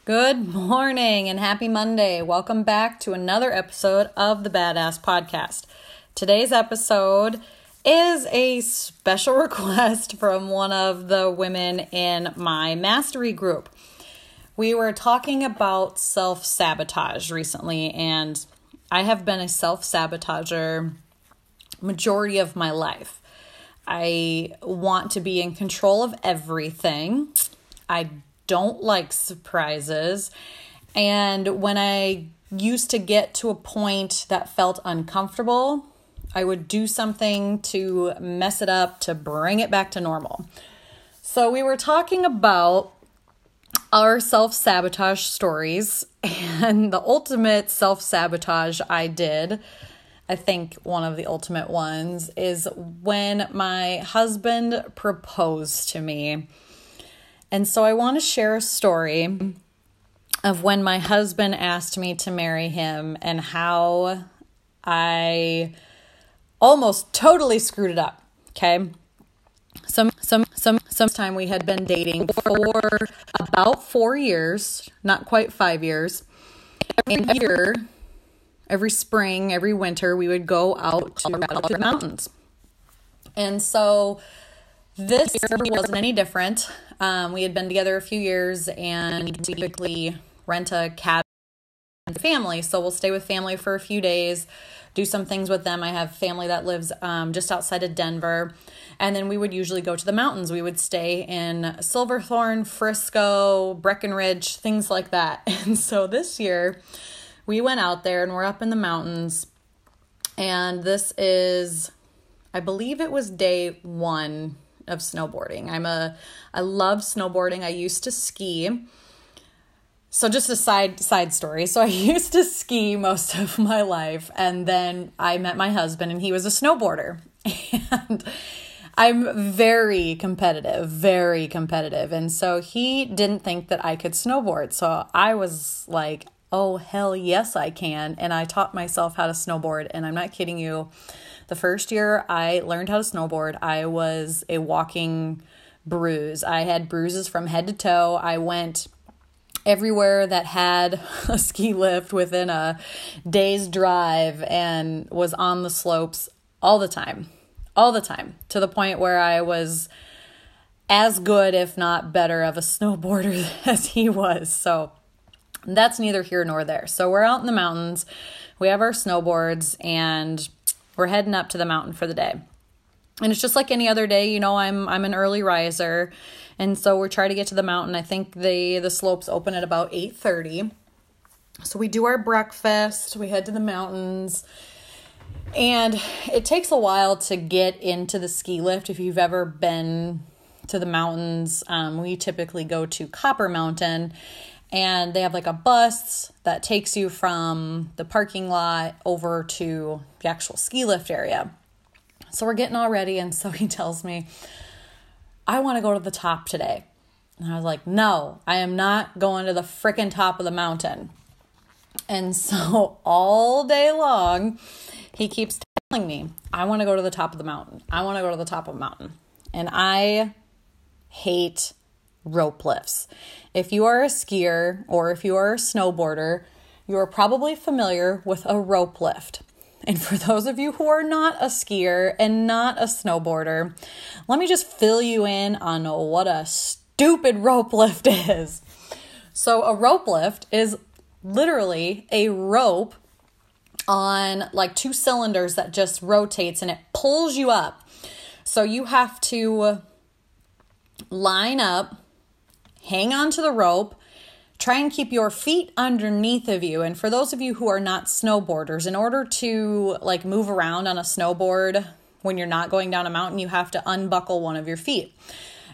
Good morning and happy Monday. Welcome back to another episode of the Badass Podcast. Today's episode is a special request from one of the women in my mastery group. We were talking about self-sabotage recently, and I have been a self-sabotager majority of my life. I want to be in control of everything. I don't like surprises. And when I used to get to a point that felt uncomfortable, I would do something to mess it up, to bring it back to normal. So we were talking about our self-sabotage stories, and the ultimate self-sabotage I did, I think one of the ultimate ones, is when my husband proposed to me. And so I want to share a story of when my husband asked me to marry him and how I almost totally screwed it up, okay? Some time we had been dating for about 4 years, not quite 5 years. Every spring, every winter, we would go out to the mountains. And so this year wasn't any different. We had been together a few years, and we typically rent a cabin with the family. So we'll stay with family for a few days, do some things with them. I have family that lives just outside of Denver. And then we would usually go to the mountains. We would stay in Silverthorne, Frisco, Breckenridge, things like that. And so this year we went out there and we're up in the mountains. And this is, I believe it was day one of snowboarding. I love snowboarding. I used to ski. So just a side story. So I used to ski most of my life, and then I met my husband and he was a snowboarder. And I'm very competitive. And so he didn't think that I could snowboard. So I was like, oh, hell yes, I can. And I taught myself how to snowboard. And I'm not kidding you. The first year I learned how to snowboard, I was a walking bruise. I had bruises from head to toe. I went everywhere that had a ski lift within a day's drive and was on the slopes all the time, to the point where I was as good, if not better, of a snowboarder as he was. So that's neither here nor there. So we're out in the mountains. We have our snowboards, and we're heading up to the mountain for the day. And it's just like any other day, you know, I'm an early riser. And so we're trying to get to the mountain. I think the slopes open at about 8:30. So we do our breakfast, we head to the mountains. And it takes a while to get into the ski lift. If you've ever been to the mountains, we typically go to Copper Mountain. And they have like a bus that takes you from the parking lot over to the actual ski lift area. So we're getting all ready, and so he tells me, I want to go to the top today. And I was like, no, I am not going to the freaking top of the mountain. And so all day long, he keeps telling me, I want to go to the top of the mountain. I want to go to the top of the mountain. And I hate rope lifts. If you are a skier or if you are a snowboarder, you are probably familiar with a rope lift. And for those of you who are not a skier and not a snowboarder, let me just fill you in on what a stupid rope lift is. So a rope lift is literally a rope on like 2 cylinders that just rotates and it pulls you up. So you have to line up, hang on to the rope, try and keep your feet underneath of you. And for those of you who are not snowboarders, in order to like move around on a snowboard when you're not going down a mountain, you have to unbuckle one of your feet.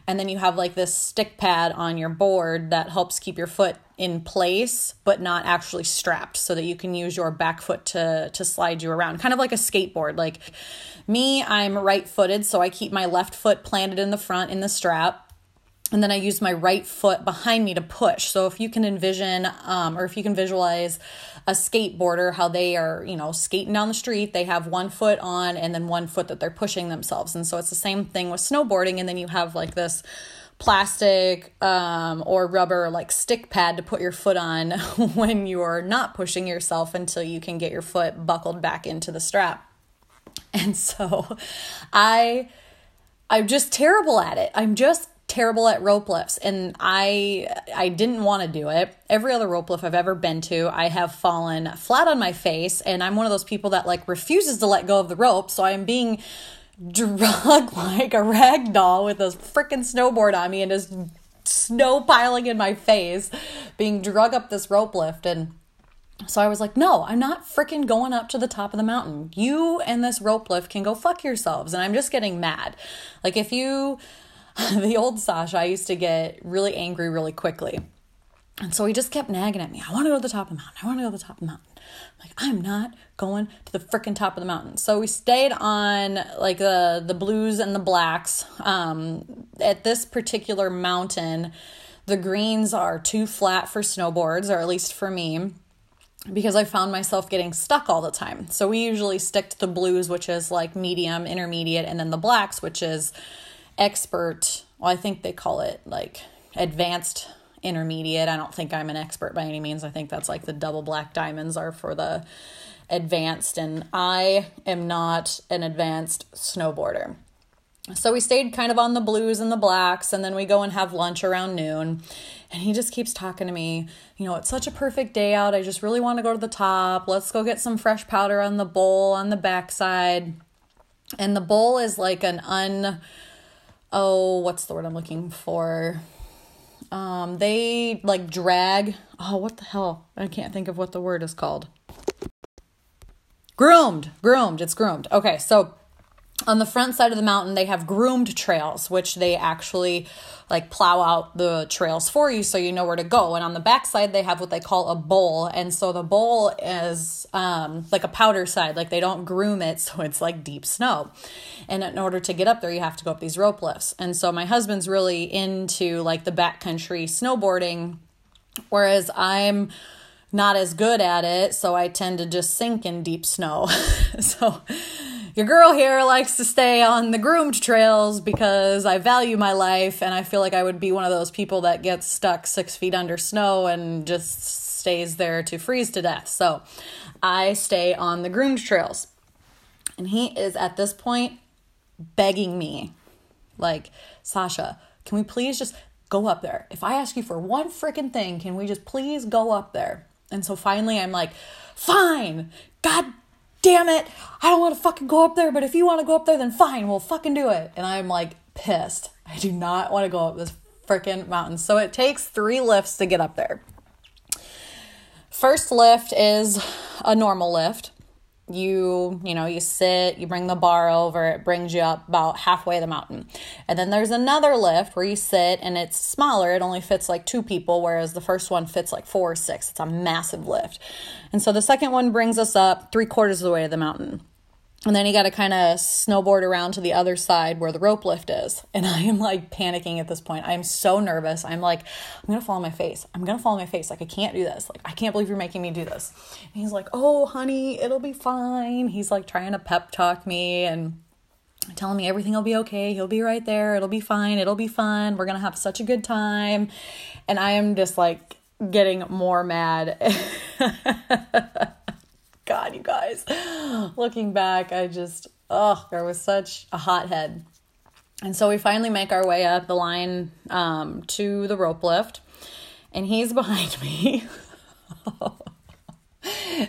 And then you have like this stick pad on your board that helps keep your foot in place, but not actually strapped, so that you can use your back foot to slide you around. Kind of like a skateboard. Like me, I'm right-footed, so I keep my left foot planted in the front in the strap. And then I use my right foot behind me to push. So if you can envision, or if you can visualize a skateboarder, how they are, skating down the street, they have one foot on and then one foot that they're pushing themselves. And so it's the same thing with snowboarding. And then you have like this plastic or rubber like stick pad to put your foot on when you're not pushing yourself until you can get your foot buckled back into the strap. And so I'm just terrible at it. I'm just terrible at rope lifts, and I didn't want to do it. Every other rope lift I've ever been to, I have fallen flat on my face, and I'm one of those people that like refuses to let go of the rope, so I'm being drug like a rag doll with a freaking snowboard on me and just snow piling in my face, being drug up this rope lift. And so I was like, no, I'm not freaking going up to the top of the mountain. You and this rope lift can go fuck yourselves. And I'm just getting mad. Like the old Sasha, I used to get really angry really quickly. And so he just kept nagging at me. I want to go to the top of the mountain. I want to go to the top of the mountain. I'm like, I'm not going to the freaking top of the mountain. So we stayed on like the blues and the blacks. At this particular mountain, the greens are too flat for snowboards, or at least for me, because I found myself getting stuck all the time. So we usually stick to the blues, which is like medium, intermediate, and then the blacks, which is expert. Well, I think they call it like advanced intermediate. I don't think I'm an expert by any means. I think that's like the double black diamonds are for the advanced, and I am not an advanced snowboarder. So we stayed kind of on the blues and the blacks, and then we go and have lunch around noon, and he just keeps talking to me. You know, it's such a perfect day out. I just really want to go to the top. Let's go get some fresh powder on the bowl on the backside. And the bowl is like what's the word I'm looking for? They like drag. Oh, what the hell? I can't think of what the word is called. Groomed. It's groomed. Okay. So on the front side of the mountain, they have groomed trails, which they actually like plow out the trails for you so you know where to go. And on the back side, they have what they call a bowl. And so the bowl is like a powder side, like they don't groom it. So it's like deep snow. And in order to get up there, you have to go up these rope lifts. And so my husband's really into like the backcountry snowboarding, whereas I'm not as good at it. So I tend to just sink in deep snow. So your girl here likes to stay on the groomed trails because I value my life, and I feel like I would be one of those people that gets stuck 6 feet under snow and just stays there to freeze to death. So I stay on the groomed trails. And he is at this point begging me, like, Sasha, can we please just go up there? If I ask you for one freaking thing, can we just please go up there? And so finally I'm like, fine, God damn it, I don't want to fucking go up there, but if you want to go up there, then fine, we'll fucking do it. And I'm like pissed. I do not want to go up this freaking mountain. So it takes 3 lifts to get up there. First lift is a normal lift. You sit, you bring the bar over, it brings you up about halfway the mountain. And then there's another lift where you sit and it's smaller. It only fits like 2 people, whereas the first one fits like 4 or 6. It's a massive lift. And so the second one brings us up 3/4 of the way to the mountain. And then you got to kind of snowboard around to the other side where the rope lift is. And I am like panicking at this point. I'm so nervous. I'm like, I'm going to fall on my face. Like, I can't do this. Like, I can't believe you're making me do this. And he's like, oh, honey, it'll be fine. He's like trying to pep talk me and telling me everything will be okay. He'll be right there. It'll be fine. It'll be fun. We're going to have such a good time. And I am just like getting more mad. God, you guys, looking back, there was such a hothead. And so we finally make our way up the line to the rope lift, and he's behind me.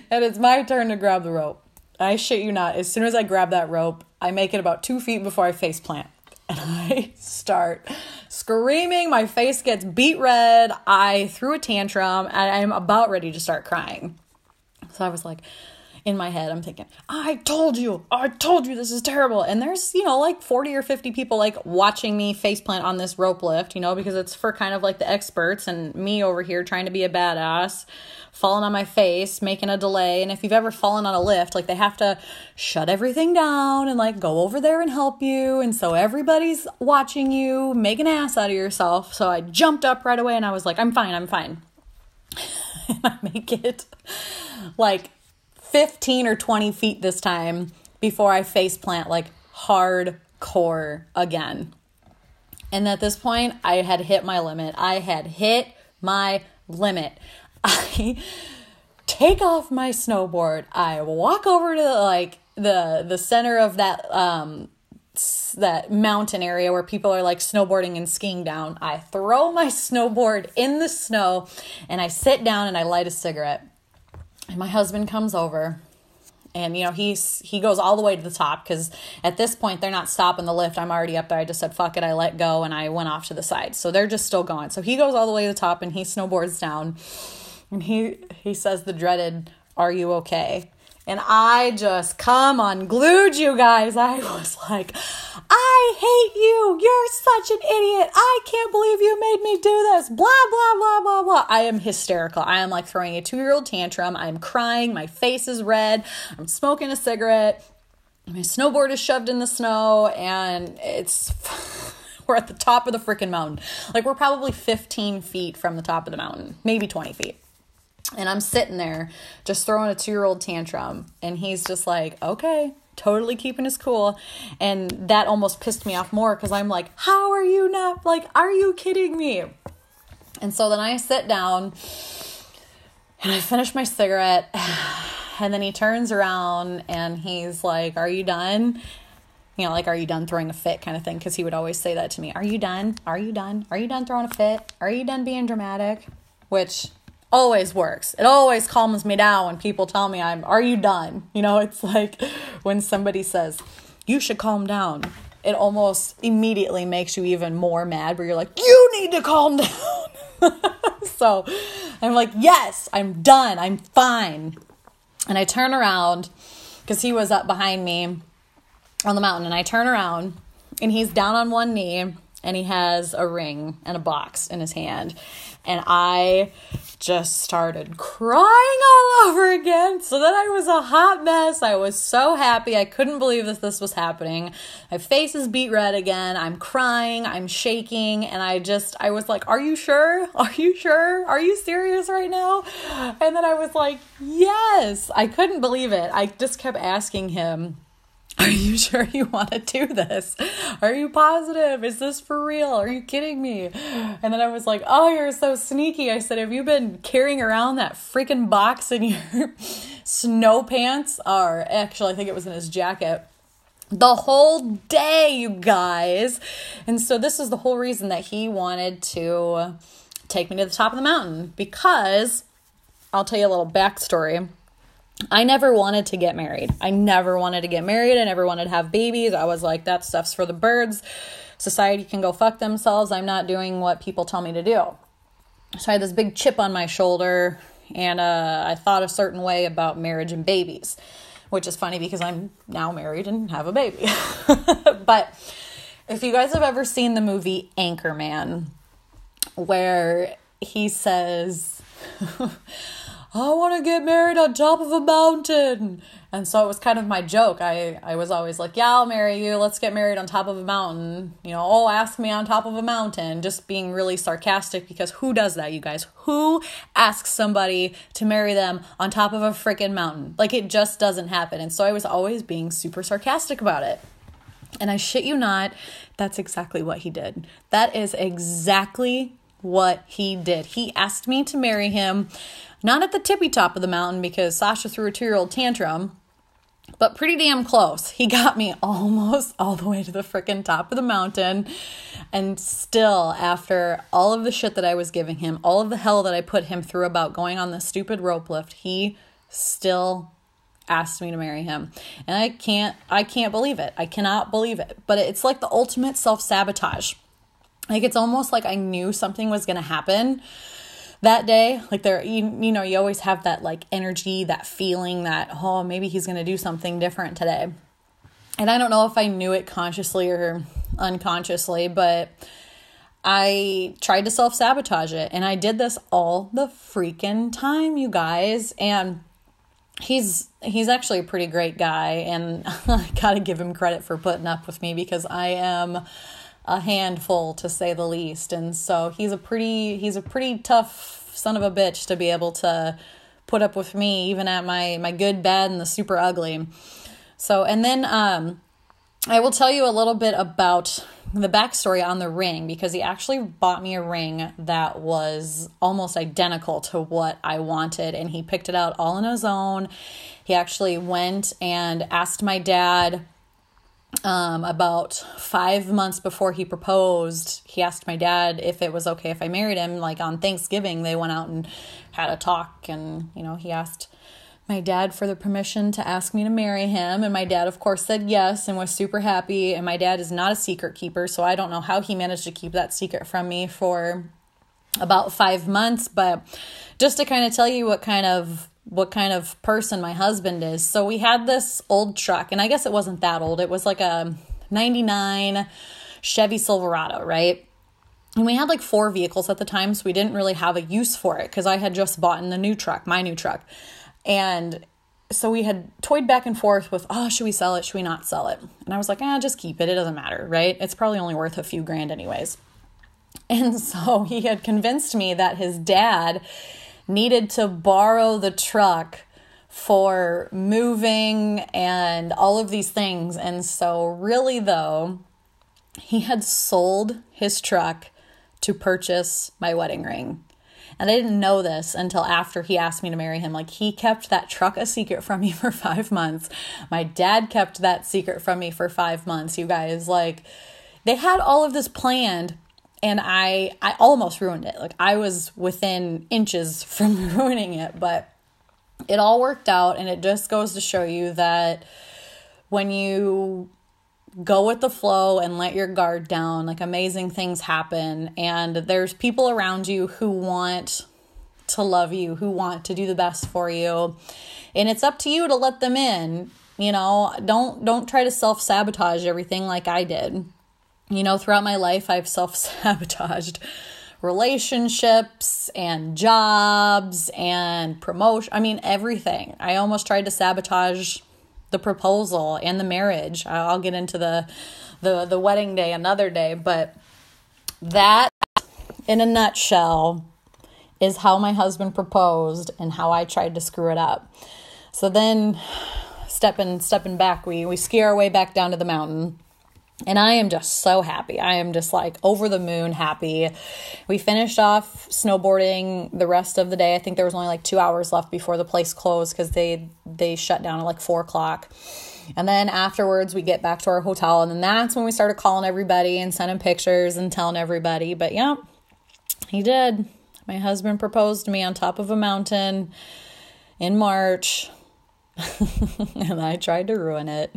And it's my turn to grab the rope. I shit you not. As soon as I grab that rope, I make it about 2 feet before I face plant. And I start screaming. My face gets beet red. I threw a tantrum, and I'm about ready to start crying. So I was like, in my head, I'm thinking, I told you this is terrible. And there's, like 40 or 50 people like watching me faceplant on this rope lift, because it's for kind of like the experts, and me over here trying to be a badass, falling on my face, making a delay. And if you've ever fallen on a lift, like they have to shut everything down and like go over there and help you. And so everybody's watching you make an ass out of yourself. So I jumped up right away and I was like, I'm fine. And I make it like 15 or 20 feet this time before I face plant like hardcore again. And at this point, I had hit my limit. I take off my snowboard. I walk over to the center of that mountain area where people are like snowboarding and skiing down. I throw my snowboard in the snow and I sit down and I light a cigarette. And my husband comes over and, he goes all the way to the top because at this point they're not stopping the lift. I'm already up there. I just said, fuck it. I let go and I went off to the side. So they're just still going. So he goes all the way to the top and he snowboards down and he says the dreaded, "Are you okay?" And I just unglued, you guys. I was like, I hate you. You're such an idiot. I can't believe you made me do this. Blah, blah, blah, blah, blah. I am hysterical. I am like throwing a 2-year-old tantrum. I'm crying. My face is red. I'm smoking a cigarette. My snowboard is shoved in the snow. And we're at the top of the freaking mountain. Like, we're probably 15 feet from the top of the mountain. Maybe 20 feet. And I'm sitting there just throwing a 2-year-old tantrum. And he's just like, okay, totally keeping his cool. And that almost pissed me off more because I'm like, how are you not, like, are you kidding me? And so then I sit down and I finish my cigarette. And then he turns around and he's like, are you done? Like, are you done throwing a fit kind of thing? Because he would always say that to me. Are you done? Are you done? Are you done throwing a fit? Are you done being dramatic? Which always works. It always calms me down when people tell me are you done? It's like when somebody says, you should calm down. It almost immediately makes you even more mad where you're like, you need to calm down. So I'm like, yes, I'm done. I'm fine. And I turn around because he was up behind me on the mountain. And I turn around and he's down on one knee and he has a ring and a box in his hand. And I just started crying all over again. So then I was a hot mess. I was so happy. I couldn't believe that this was happening. My face is beet red again. I'm crying. I'm shaking. And I was like, are you sure? Are you sure? Are you serious right now? And then I was like, yes. I couldn't believe it. I just kept asking him, are you sure you want to do this? Are you positive? Is this for real? Are you kidding me? And then I was like, oh, you're so sneaky. I said, have you been carrying around that freaking box in your snow pants? Or actually, I think it was in his jacket. The whole day, you guys. And so this is the whole reason that he wanted to take me to the top of the mountain. Because, I'll tell you a little backstory. I never wanted to get married. I never wanted to get married. I never wanted to have babies. I was like, that stuff's for the birds. Society can go fuck themselves. I'm not doing what people tell me to do. So I had this big chip on my shoulder, and I thought a certain way about marriage and babies, which is funny because I'm now married and have a baby. But if you guys have ever seen the movie Anchorman, where he says, I want to get married on top of a mountain. And so it was kind of my joke. I was always like, yeah, I'll marry you. Let's get married on top of a mountain. Ask me on top of a mountain. Just being really sarcastic because who does that, you guys? Who asks somebody to marry them on top of a freaking mountain? Like, it just doesn't happen. And so I was always being super sarcastic about it. And I shit you not, that's exactly what he did. That is exactly what he did. He asked me to marry him. Not at the tippy top of the mountain because Sasha threw a 2-year-old tantrum, but pretty damn close. He got me almost all the way to the frickin' top of the mountain. And still, after all of the shit that I was giving him, all of the hell that I put him through about going on this stupid rope lift, he still asked me to marry him. And I can't believe it. I cannot believe it. But it's like the ultimate self-sabotage. Like, it's almost like I knew something was going to happen that day. Like, you always have that like energy, that feeling that, oh, maybe he's going to do something different today. And I don't know if I knew it consciously or unconsciously, but I tried to self-sabotage it. And I did this all the freaking time, you guys. And he's actually a pretty great guy. And I gotta give him credit for putting up with me because I am a handful, to say the least. And so he's a pretty tough son of a bitch to be able to put up with me, even at my good, bad, and the super ugly. So, and then I will tell you a little bit about the backstory on the ring, because he actually bought me a ring that was almost identical to what I wanted, and he picked it out all on his own. He actually went and asked my dad about 5 months before he proposed. He asked my dad if it was okay if I married him. Like on Thanksgiving, they went out and had a talk, and he asked my dad for the permission to ask me to marry him. And my dad, of course, said yes and was super happy. And my dad is not a secret keeper, so I don't know how he managed to keep that secret from me for about 5 months. But just to kind of tell you what kind of person my husband is. So we had this old truck, and I guess it wasn't that old. It was like a 99 Chevy Silverado, right? And we had like 4 vehicles at the time, so we didn't really have a use for it because I had just bought in my new truck. And so we had toyed back and forth with, should we sell it? Should we not sell it? And I was like, just keep it. It doesn't matter, right? It's probably only worth a few grand anyways. And so he had convinced me that his dad needed to borrow the truck for moving and all of these things. And so really though, he had sold his truck to purchase my wedding ring. And I didn't know this until after he asked me to marry him. Like, he kept that truck a secret from me for 5 months. My dad kept that secret from me for 5 months, you guys. Like, they had all of this planned, and I almost ruined it. Like, I was within inches from ruining it, but it all worked out. And it just goes to show you that when you go with the flow and let your guard down, like, amazing things happen. And there's people around you who want to love you, who want to do the best for you. And it's up to you to let them in. Don't try to self-sabotage everything like I did. Throughout my life, I've self-sabotaged relationships and jobs and promotion. I mean, everything. I almost tried to sabotage the proposal and the marriage. I'll get into the wedding day another day, but that in a nutshell is how my husband proposed and how I tried to screw it up. So then stepping back, we ski our way back down to the mountain. And I am just so happy. I am just like over the moon happy. We finished off snowboarding the rest of the day. I think there was only like 2 hours left before the place closed because they shut down at like 4:00. And then afterwards we get back to our hotel. And then that's when we started calling everybody and sending pictures and telling everybody. But yeah, he did. My husband proposed to me on top of a mountain in March. And I tried to ruin it.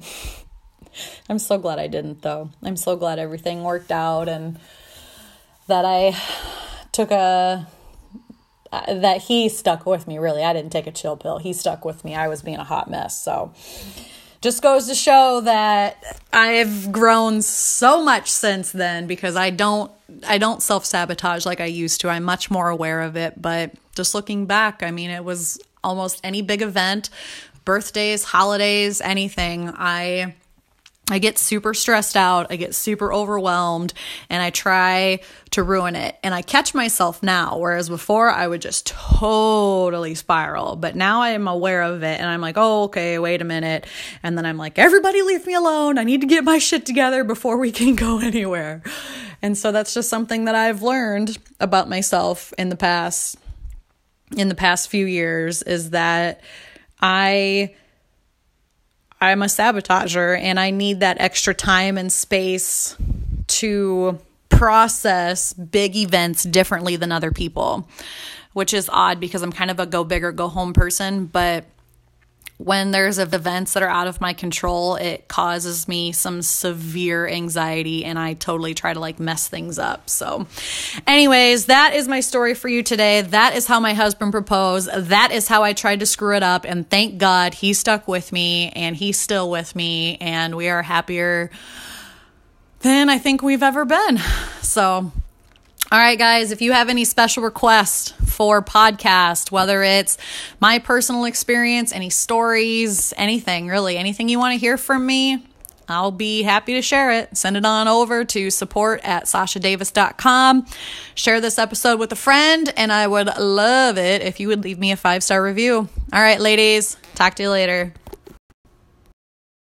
I'm so glad I didn't, though. I'm so glad everything worked out and that that he stuck with me, really. I didn't take a chill pill. He stuck with me. I was being a hot mess. So just goes to show that I've grown so much since then because I don't self-sabotage like I used to. I'm much more aware of it. But just looking back, I mean, it was almost any big event, birthdays, holidays, anything. I get super stressed out, I get super overwhelmed, and I try to ruin it. And I catch myself now, whereas before I would just totally spiral. But now I am aware of it, and I'm like, oh, okay, wait a minute. And then I'm like, everybody leave me alone. I need to get my shit together before we can go anywhere. And so that's just something that I've learned about myself in the past few years, is that I'm a sabotager, and I need that extra time and space to process big events differently than other people, which is odd because I'm kind of a go big or go home person. But when there's events that are out of my control, it causes me some severe anxiety, and I totally try to like mess things up. So anyways, that is my story for you today. That is how my husband proposed. That is how I tried to screw it up. And thank God he stuck with me, and he's still with me, and we are happier than I think we've ever been. So all right, guys, if you have any special requests for podcast, whether it's my personal experience, any stories, anything, really, anything you want to hear from me, I'll be happy to share it. Send it on over to support@sashadavis.com. Share this episode with a friend, and I would love it if you would leave me a 5-star review. All right, ladies, talk to you later.